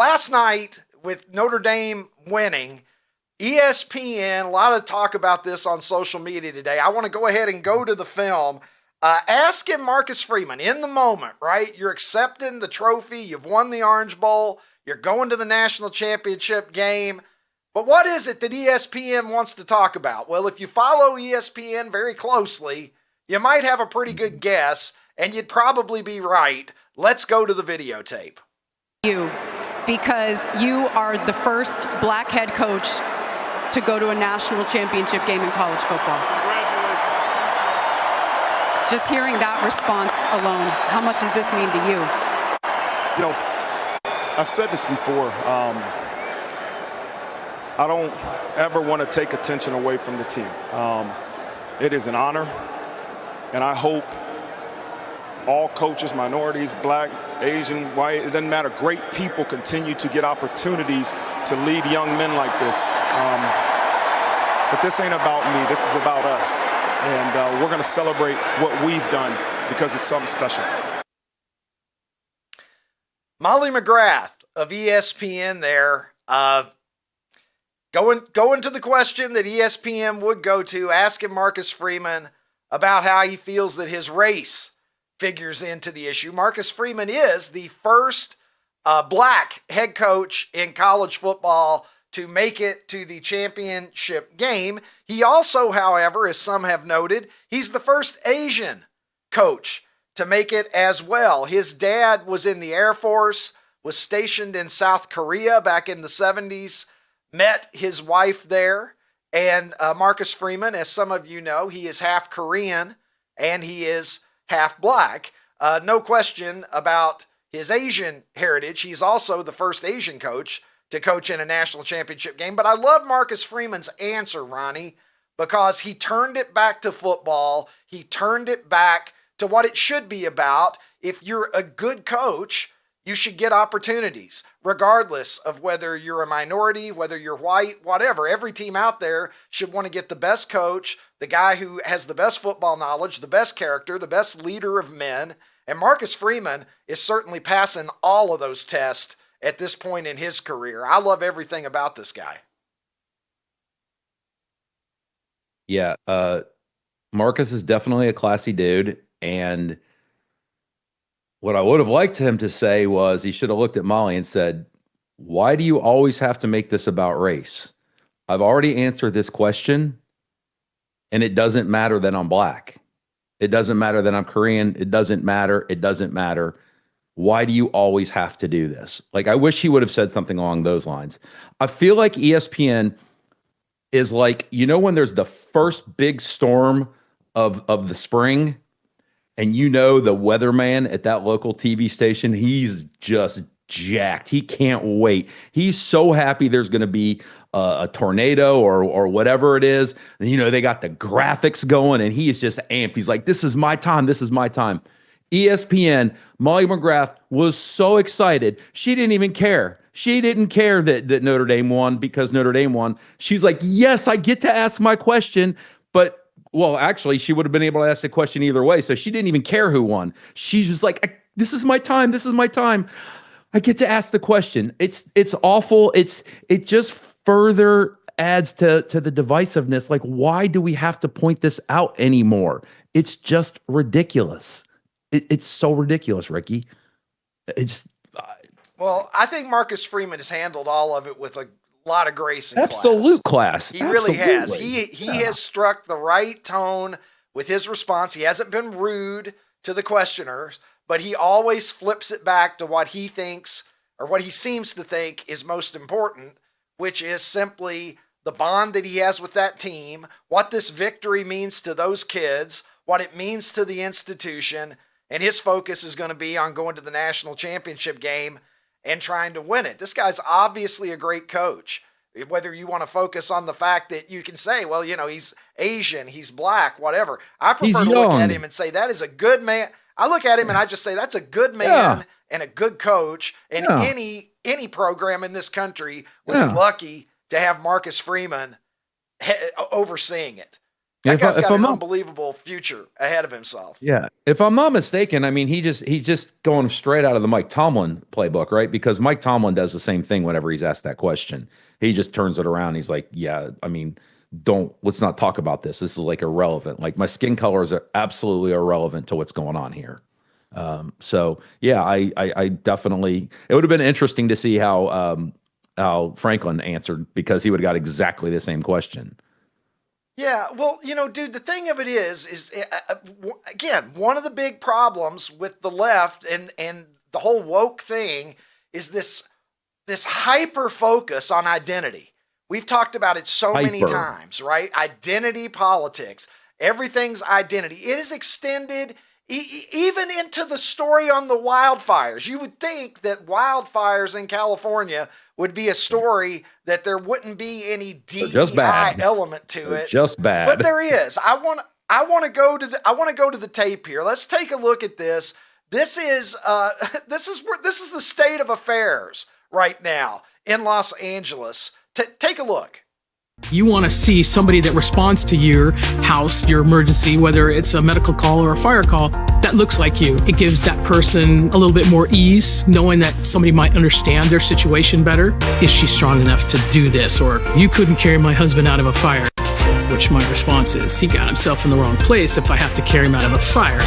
last night with Notre Dame winning, ESPN, a lot of talk about this on social media today. I want to go ahead and go to the film. Asking Marcus Freeman in the moment, right? You're accepting the trophy. You've won the Orange Bowl. You're going to the national championship game. But what is it that ESPN wants to talk about? Well, if you follow ESPN very closely, you might have a pretty good guess, and you'd probably be right. Let's go to the videotape. Because you are the first black head coach to go to a national championship game in college football. Congratulations. Just hearing that response alone, how much does this mean to you? You know, I've said this before. I don't ever want to take attention away from the team. It is an honor, and I hope all coaches, minorities, black, Asian, white, it doesn't matter, great people continue to get opportunities to lead young men like this. But this ain't about me, this is about us. And we're gonna celebrate what we've done because it's something special. Molly McGrath of ESPN there, going to the question that ESPN would go to, asking Marcus Freeman about how he feels that his race figures into the issue. Marcus Freeman is the first black head coach in college football to make it to the championship game. He also, however, as some have noted, he's the first Asian coach to make it as well. His dad was in the Air Force, was stationed in South Korea back in the 70s, met his wife there. And Marcus Freeman, as some of you know, he is half Korean and he is half black. No question about his Asian heritage. He's also the first Asian coach to coach in a national championship game. But I love Marcus Freeman's answer, Ronnie, because he turned it back to football. He turned it back to what it should be about. If you're a good coach, you should get opportunities, regardless of whether you're a minority, whether you're white, whatever. Every team out there should want to get the best coach, the guy who has the best football knowledge, the best character, the best leader of men. And Marcus Freeman is certainly passing all of those tests at this point in his career. I love everything about this guy. Yeah, Marcus is definitely a classy dude. And what I would have liked him to say was he should have looked at Molly and said, why do you always have to make this about race? I've already answered this question, and it doesn't matter that I'm black. It doesn't matter that I'm Korean. It doesn't matter. It doesn't matter. Why do you always have to do this? Like, I wish he would have said something along those lines. I feel like ESPN is like, you know, when there's the first big storm of the spring, and you know the weatherman at that local TV station, he's just jacked. He can't wait. He's so happy there's going to be a tornado or whatever it is. And, you know, they got the graphics going, and he is just amped. He's like, this is my time. This is my time. ESPN, Molly McGrath was so excited. She didn't even care. She didn't care that Notre Dame won because Notre Dame won. She's like, yes, I get to ask my question. But, well, actually, she would have been able to ask the question either way. So she didn't even care who won. She's just like, this is my time. This is my time. I get to ask the question. It's awful. It just further adds to the divisiveness. Like, why do we have to point this out anymore? It's just ridiculous. It's so ridiculous, Ricky. Well, I think Marcus Freeman has handled all of it with a lot of grace and absolute class. He really has. He has struck the right tone with his response. He hasn't been rude to the questioners, but he always flips it back to what he thinks or what he seems to think is most important, which is simply the bond that he has with that team, what this victory means to those kids, what it means to the institution. And his focus is going to be on going to the national championship game and trying to win it. This guy's obviously a great coach. Whether you want to focus on the fact that you can say, well, you know, he's Asian, he's black, whatever. I prefer to look at him and say, that is a good man. I look at him and I just say, that's a good man and a good coach. And any program in this country would be lucky to have Marcus Freeman overseeing it. That If, guy's if got I'm an not, unbelievable future ahead of himself. yeah, if I'm not mistaken, I mean, he's just going straight out of the Mike Tomlin playbook, right? Because Mike Tomlin does the same thing whenever he's asked that question. He just turns it around. He's like, yeah, I mean, let's not talk about this. This is like irrelevant. Like my skin colors are absolutely irrelevant to what's going on here. So yeah, I definitely, it would have been interesting to see how Franklin answered, because he would have got exactly the same question. Yeah, well, dude, the thing of it is again, one of the big problems with the left and the whole woke thing is this hyper focus on identity. We've talked about it so many times, right? Identity politics. Everything's identity. It is extended even into the story on the wildfires. You would think that wildfires in California would be a story that there wouldn't be any DEI element to it. Just bad. But there is. I want to go to the tape here. Let's take a look at this. This is the state of affairs right now in Los Angeles. Take a look. You want to see somebody that responds to your house, your emergency, whether it's a medical call or a fire call, that looks like you. It gives that person a little bit more ease, knowing that somebody might understand their situation better. Is she strong enough to do this? Or you couldn't carry my husband out of a fire. Which my response is, he got himself in the wrong place if I have to carry him out of a fire.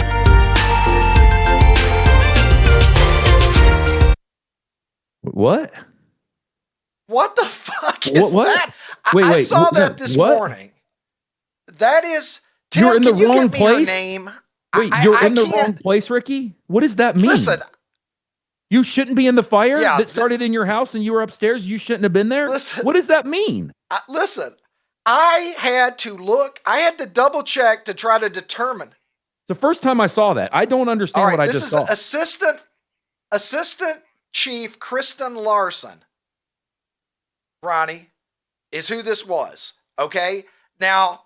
What? What the fuck is What? that? Wait, I saw that this morning. That is, Tim, you're in the can you wrong get me place? her name? Wait, you're in the wrong place, Ricky? What does that mean? Listen, you shouldn't be in the fire Yeah, that started in your house and you were upstairs. You shouldn't have been there. Listen. What does that mean? listen, I had to double check to try to determine. The first time I saw that, I don't understand All right, what I this just is saw. Assistant Chief Kristen Larson, Ronnie, is who this was. Okay, now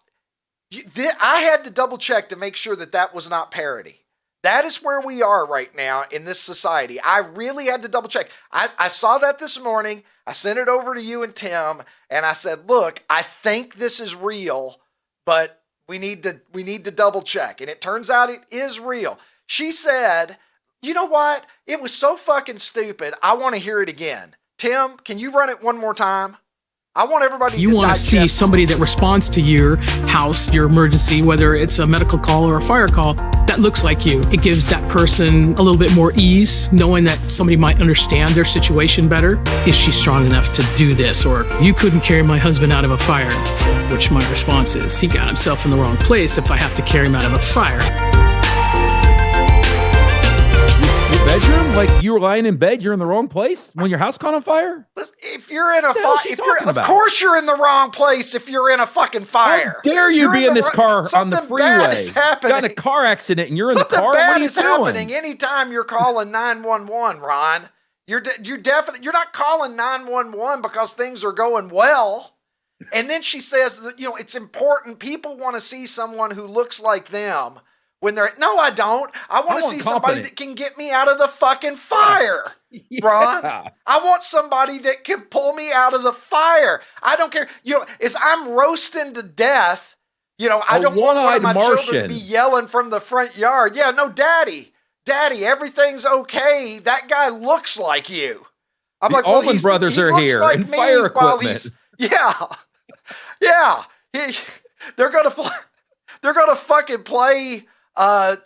I had to double check to make sure that was not parody. That is where we are right now in this society. I really had to double check. I saw that this morning. I sent it over to you and Tim, and I said, "Look, I think this is real, but we need to double check." And it turns out it is real. She said, "You know what? It was so fucking stupid. I want to hear it again." Tim, can you run it one more time? I want everybody You want to see somebody that responds to your house, your emergency, whether it's a medical call or a fire call, that looks like you. It gives that person a little bit more ease, knowing that somebody might understand their situation better. Is she strong enough to do this? Or you couldn't carry my husband out of a fire. Which my response is, he got himself in the wrong place if I have to carry him out of a fire. Bedroom? Like you were lying in bed, you're in the wrong place when your house caught on fire? If you're in a fire, of about? course you're in the wrong place if you're in a fucking fire. How dare you be in this car on the Something freeway? bad is happening. Got in a car accident and you're in the Something car? bad What are you is doing? happening anytime you're calling 911, Ron. You're not calling 911 because things are going well. And then she says that, it's important. People want to see someone who looks like them. When they're, no, I don't. I want to see somebody that can get me out of the fucking fire, Ron. I want somebody that can pull me out of the fire. I don't care. As I'm roasting to death, I don't want one of my children to be yelling from the front yard. Yeah, no, Daddy, everything's okay. That guy looks like you. I'm like, well, Allman Brothers he are looks here like and me fire while equipment. Yeah. They're gonna fucking play. An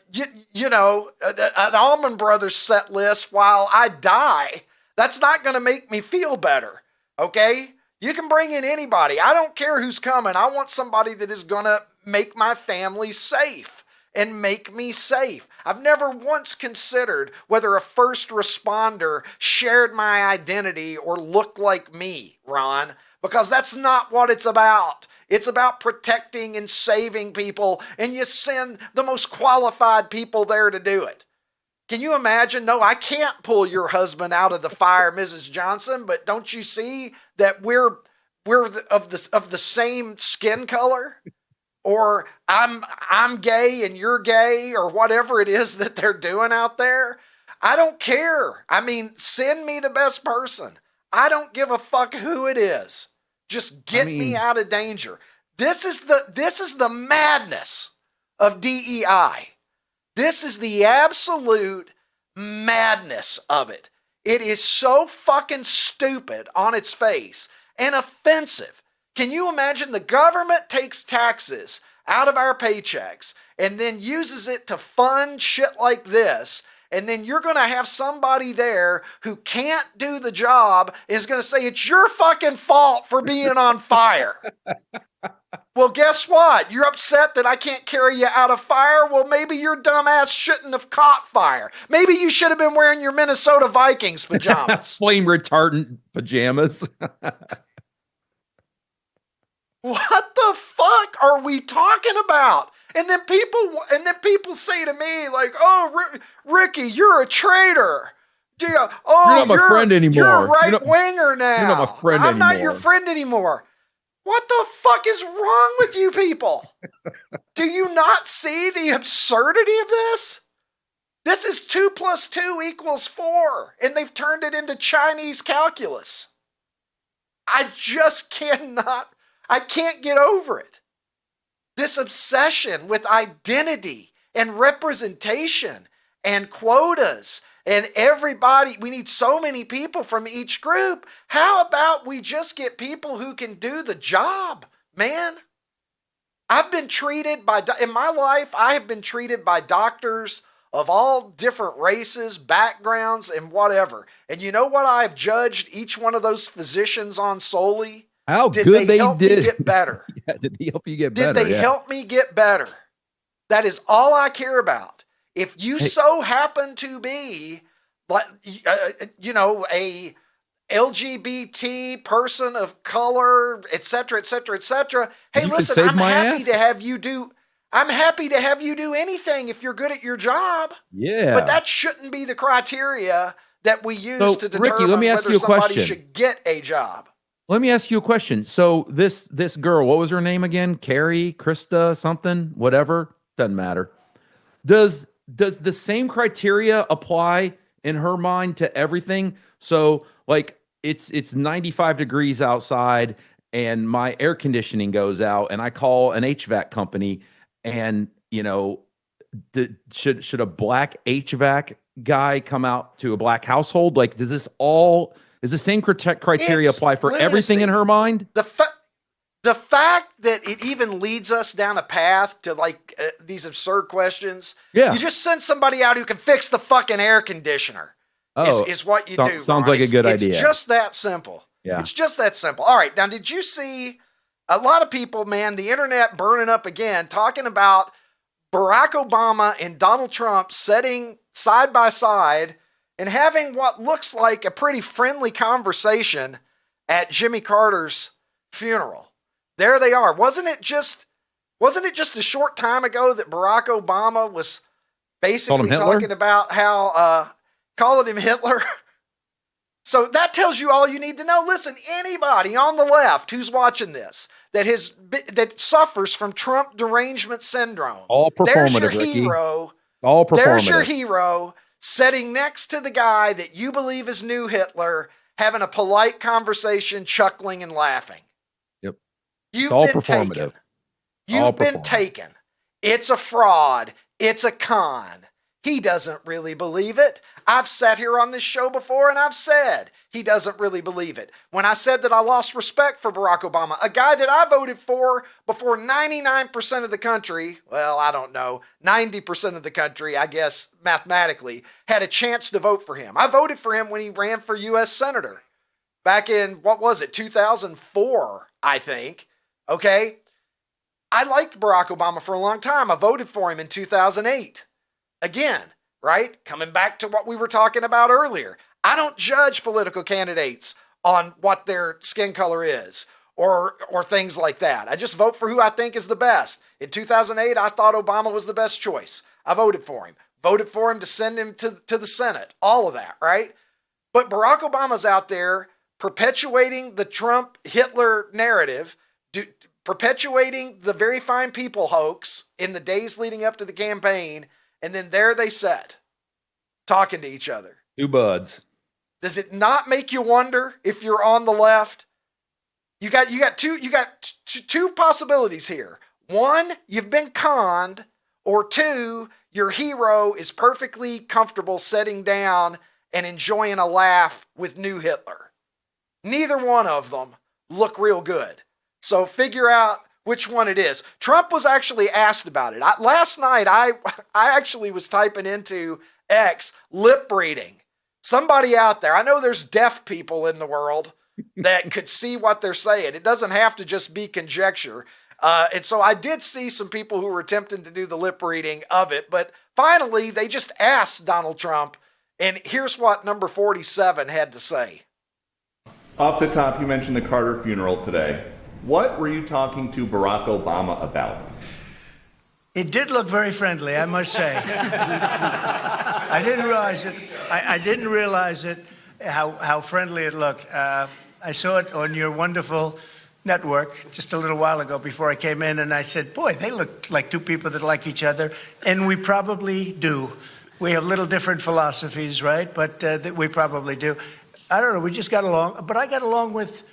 Allman Brothers set list while I die. That's not going to make me feel better. Okay? You can bring in anybody. I don't care who's coming. I want somebody that is going to make my family safe and make me safe. I've never once considered whether a first responder shared my identity or looked like me, Ron, because that's not what it's about. It's about protecting and saving people, and you send the most qualified people there to do it. Can you imagine? No, I can't pull your husband out of the fire, Mrs. Johnson, but don't you see that we're of the same skin color? Or I'm gay and you're gay, or whatever it is that they're doing out there? I don't care. I mean, send me the best person. I don't give a fuck who it is. Just get me out of danger. This is the madness of DEI. This is the absolute madness of it. It is so fucking stupid on its face and offensive. Can you imagine the government takes taxes out of our paychecks and then uses it to fund shit like this, and then you're going to have somebody there who can't do the job is going to say it's your fucking fault for being on fire. Well, guess what? You're upset that I can't carry you out of fire? Well, maybe your dumb ass shouldn't have caught fire. Maybe you should have been wearing your Minnesota Vikings pajamas. Flame retardant pajamas. What the fuck are we talking about? And then people say to me like, "Oh, Ricky, you're a traitor. Yeah, oh, you're not my friend anymore. You're a right winger now. You're not my friend I'm anymore. not your friend anymore." What the fuck is wrong with you people? Do you not see the absurdity of this? This is 2 + 2 = 4, and they've turned it into Chinese calculus. I can't get over it. This obsession with identity and representation and quotas and everybody, we need so many people from each group. How about we just get people who can do the job, man? In my life, I have been treated by doctors of all different races, backgrounds, and whatever. And you know what I've judged each one of those physicians on solely? How Did good they they help did. me get better? Yeah, did they help you get better? Did they help me get better? That is all I care about. If you so happen to be, like, a LGBT person of color, et cetera, et cetera, et cetera. Hey, listen, I'm happy to have you do anything if you're good at your job. Yeah. But that shouldn't be the criteria that we use to determine Ricky, let me ask whether you a somebody question. should get a job. Let me ask you a question. So this girl, what was her name again? Carrie, Krista, something, whatever, doesn't matter. Does the same criteria apply in her mind to everything? So like it's 95 degrees outside and my air conditioning goes out and I call an HVAC company and, should a black HVAC guy come out to a black household? Like, does the same criteria apply for everything in her mind? The fact that it even leads us down a path to these absurd questions. Yeah. You just send somebody out who can fix the fucking air conditioner. Is what you do. Sounds Ron. like a good idea. It's just that simple. Yeah. It's just that simple. All right. Now, did you see a lot of people, man, the internet burning up again, talking about Barack Obama and Donald Trump sitting side by side and having what looks like a pretty friendly conversation at Jimmy Carter's funeral? There they are. Wasn't it just a short time ago that Barack Obama was basically talking about how calling him Hitler? So that tells you all you need to know. Listen, anybody on the left who's watching this that suffers from Trump derangement syndrome, all performative, there's your Ricky. Hero. All performative. There's your hero sitting next to the guy that you believe is new Hitler, having a polite conversation, chuckling and laughing. Yep. You've all been performative. taken. You've been taken. It's a fraud. It's a con. He doesn't really believe it. I've sat here on this show before and I've said he doesn't really believe it. When I said that I lost respect for Barack Obama, a guy that I voted for before 99% of the country, well, I don't know, 90% of the country, I guess mathematically, had a chance to vote for him. I voted for him when he ran for U.S. Senator back in, 2004, I think. Okay? I liked Barack Obama for a long time. I voted for him in 2008. Again, right? Coming back to what we were talking about earlier. I don't judge political candidates on what their skin color is or things like that. I just vote for who I think is the best. In 2008, I thought Obama was the best choice. I voted for him. Voted for him to send him to the Senate. All of that, right? But Barack Obama's out there perpetuating the Trump-Hitler narrative, perpetuating the very fine people hoax in the days leading up to the campaign. And then there they sat, talking to each other. Two buds. Does it not make you wonder if you're on the left? you got two possibilities here. One, you've been conned, or two, your hero is perfectly comfortable sitting down and enjoying a laugh with new Hitler. Neither one of them look real good. So figure out which one it is. Trump was actually asked about it. Last night, I actually was typing into X lip reading. Somebody out there, I know there's deaf people in the world that could see what they're saying. It doesn't have to just be conjecture. And so I did see some people who were attempting to do the lip reading of it, but finally they just asked Donald Trump, and here's what number 47 had to say. Off the top, you mentioned the Carter funeral today. What were you talking to Barack Obama about? It did look very friendly, I must say. I didn't realize it. I didn't realize it, how friendly it looked. I saw it on your wonderful network just a little while ago before I came in, and I said, boy, they look like two people that like each other, and we probably do. We have little different philosophies, right? But we probably do. I don't know, we just got along, but I got along with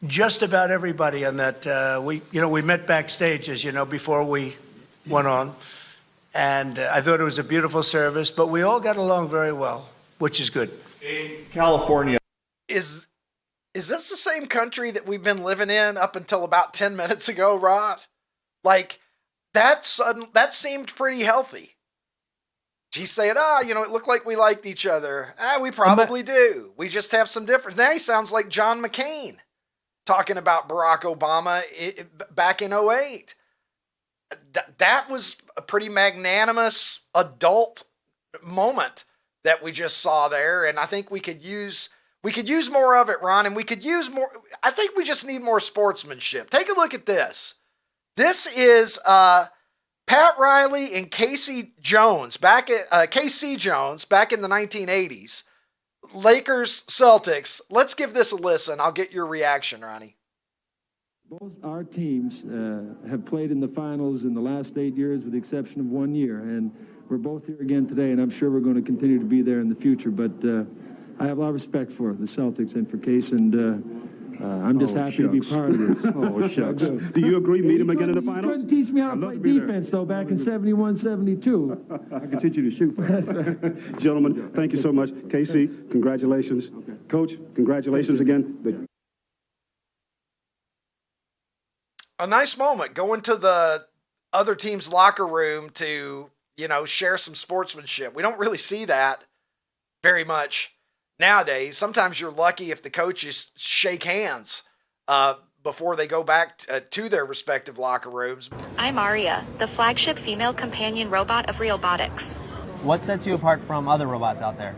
just about everybody on that. We met backstage, as you know, before we went on, and I thought it was a beautiful service, but we all got along very well, which is good. In California. Is this the same country that we've been living in up until about 10 minutes ago, Rod? Like, that seemed pretty healthy. He's saying, it looked like we liked each other. We probably do. We just have some difference. Now he sounds like John McCain talking about Barack Obama back in 2008. That was a pretty magnanimous adult moment that we just saw there. And I think we could use more of it, Ron, and we could use more. I think we just need more sportsmanship. Take a look at this. This is Pat Riley and KC Jones back in the 1980s. Lakers, Celtics. Let's give this a listen. I'll get your reaction, Ronnie. Both our teams have played in the finals in the last 8 years with the exception of 1 year. And we're both here again today, and I'm sure we're going to continue to be there in the future. But I have a lot of respect for the Celtics and for Case, and I'm just happy to be part of this. Oh, shucks. Do you agree meet him again in the finals? You couldn't teach me how to play defense, though, back in 71, 72. I can teach you to shoot. Right. Gentlemen, thank you so much. Casey, congratulations. Okay. Coach, congratulations again. A nice moment going to the other team's locker room to, share some sportsmanship. We don't really see that very much nowadays. Sometimes you're lucky if the coaches shake hands before they go back to their respective locker rooms. I'm Aria, the flagship female companion robot of Realbotics. What sets you apart from other robots out there?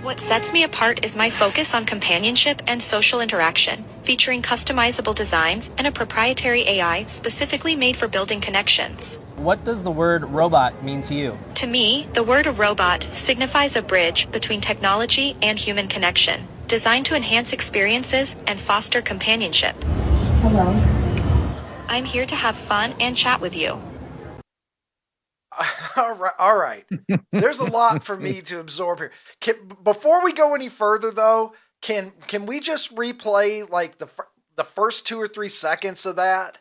What sets me apart is my focus on companionship and social interaction, featuring customizable designs and a proprietary AI specifically made for building connections. What does the word robot mean to you? To me, the word robot signifies a bridge between technology and human connection, designed to enhance experiences and foster companionship. Hello. I'm here to have fun and chat with you. All right. There's a lot for me to absorb here. Before we go any further, though, can we just replay like the first 2 or 3 seconds of that?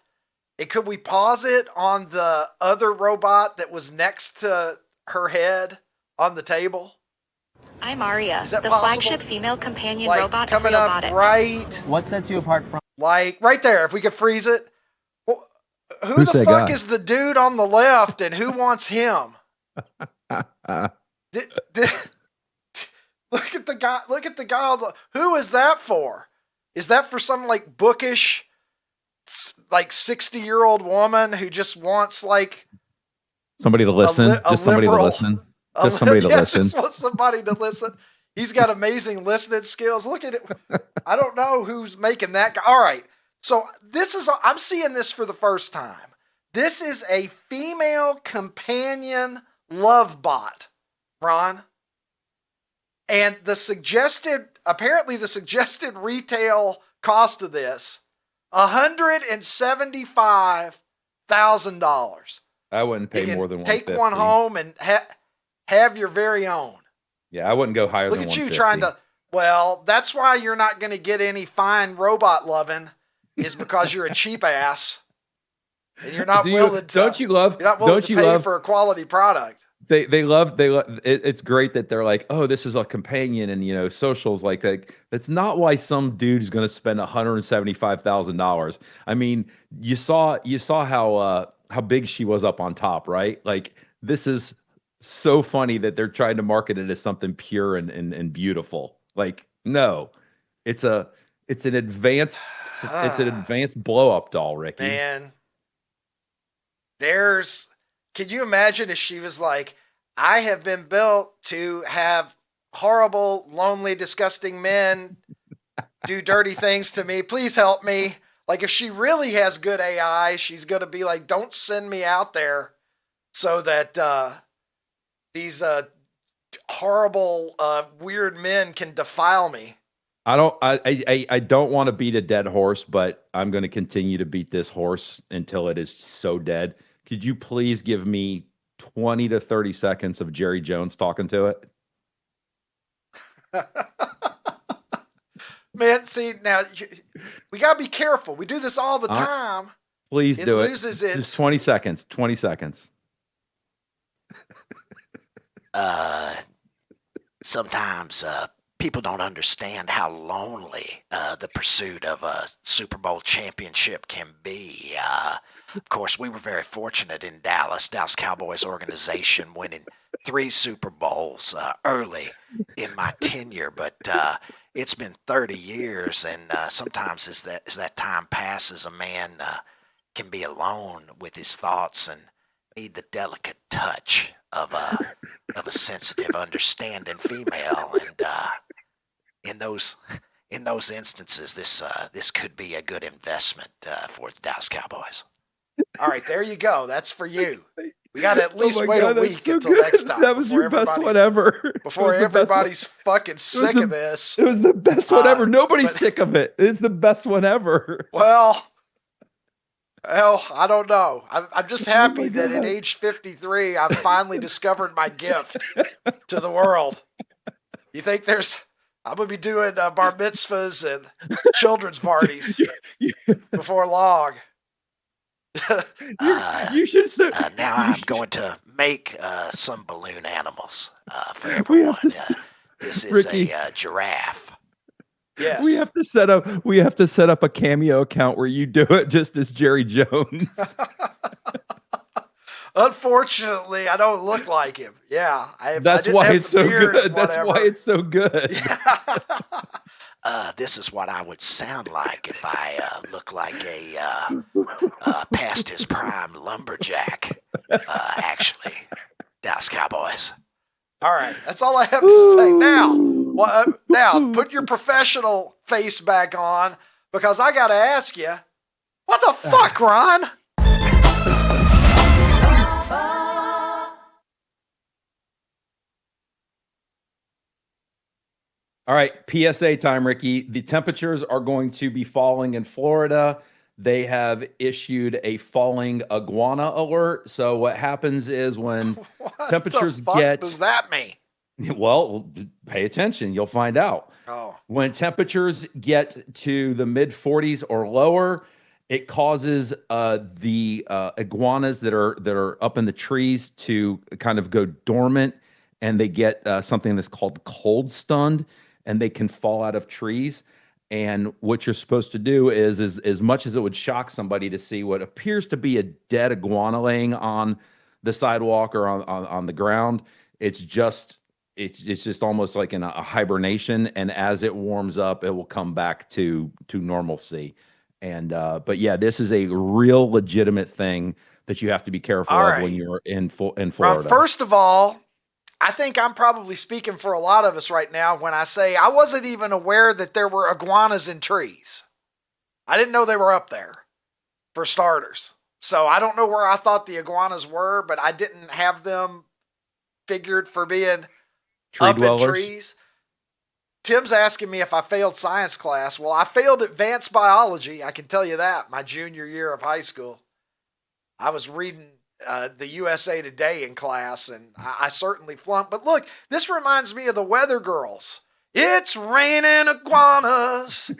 Could we pause it on the other robot that was next to her head on the table? I'm Aria, the possible? Flagship female companion like robot of coming Realbotics. up right. What sets you apart from? Like right there, if we could freeze it. Well, who's the fuck is the dude on the left, and who wants him? Look at the guy. Look at the guy. Who is that for? Is that for some like bookish, like 60-year-old woman who just wants like somebody to listen? Somebody to listen. Just somebody to listen. Just wants somebody to listen. He's got amazing listening skills. Look at it. I don't know who's making that guy. All right. So I'm seeing this for the first time. This is a female companion love bot, Ron. And the suggested retail cost of this, $175,000. I wouldn't pay more than $150,000. Take one home and have your very own. Yeah, I wouldn't go higher than $150,000. Look at you trying to. Well, that's why you're not going to get any fine robot loving is because you're a cheap ass and you're not Don't you love pay for a quality product. They love it's great that they're like, oh, this is a companion, and socials like that. That's not why some dude's going to spend $175,000. I mean, you saw how big she was up on top, right? Like, this is so funny that they're trying to market it as something pure and beautiful. Like, no, it's an advanced blow up doll, Ricky. Man, can you imagine if she was like, I have been built to have horrible, lonely, disgusting men do dirty things to me. Please help me. Like, if she really has good AI, she's going to be like, don't send me out there so that these horrible, weird men can defile me. I don't want to beat a dead horse, but I'm going to continue to beat this horse until it is so dead. Could you please give me 20 to 30 seconds of Jerry Jones talking to it? Man, see, now, we got to be careful. We do this all the time. Please do it. Just 20 seconds. 20 seconds. Sometimes people don't understand how lonely the pursuit of a Super Bowl championship can be. Of course, we were very fortunate in Dallas Cowboys organization, winning 3 Super Bowls early in my tenure, but it's been 30 years, and sometimes as that time passes, a man can be alone with his thoughts and need the delicate touch of a sensitive, understanding female, and in those instances, this could be a good investment for the Dallas Cowboys. All right, there you go. That's for you. We got to at least wait a week until next time. That was your best one ever. Before everybody's fucking sick of this. It was the best one ever. Nobody's sick of it. It's the best one ever. Well, I don't know. I'm just happy that at age 53, I've finally discovered my gift to the world. You think I'm going to be doing bar mitzvahs and children's parties before long. You should say. Now I'm going to make some balloon animals for everyone. This is Ricky, a giraffe. Yes. We have to set up a Cameo account where you do it just as Jerry Jones. Unfortunately, I don't look like him. Yeah, that's why it's so good. That's why it's so good. This is what I would sound like if I look like a past his prime lumberjack. Actually, Dallas Cowboys. All right, that's all I have to say. Now put your professional face back on, because I got to ask you, what the fuck, Ron? All right, PSA time, Ricky. The temperatures are going to be falling in Florida. They have issued a falling iguana alert. So what happens is when temperatures what does that mean? Well, pay attention. You'll find out. Oh. When temperatures get to the mid 40s or lower, it causes the iguanas that are up in the trees to kind of go dormant, and they get something that's called cold stunned, and they can fall out of trees. And what you're supposed to do is as much as it would shock somebody to see what appears to be a dead iguana laying on the sidewalk or on the ground, it's just almost like in a hibernation. And as it warms up, it will come back to normalcy. And but yeah, this is a real legitimate thing that you have to be careful of when you're in Florida. First of all, I think I'm probably speaking for a lot of us right now when I say I wasn't even aware that there were iguanas in trees. I didn't know they were up there, for starters. So I don't know where I thought the iguanas were, but I didn't have them figured for being up in trees. Tim's asking me if I failed science class. Well, I failed advanced biology. I can tell you that, my junior year of high school. I was reading the USA Today in class, and I certainly flunked. But look, this reminds me of the Weather Girls. It's raining iguanas.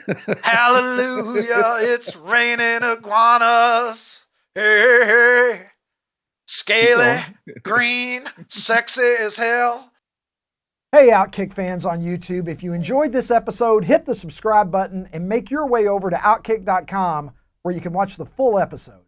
Hallelujah. It's raining iguanas. Hey, hey. Scaly, green, sexy as hell. Hey, OutKick fans on YouTube, if you enjoyed this episode, hit the subscribe button and make your way over to OutKick.com where you can watch the full episode.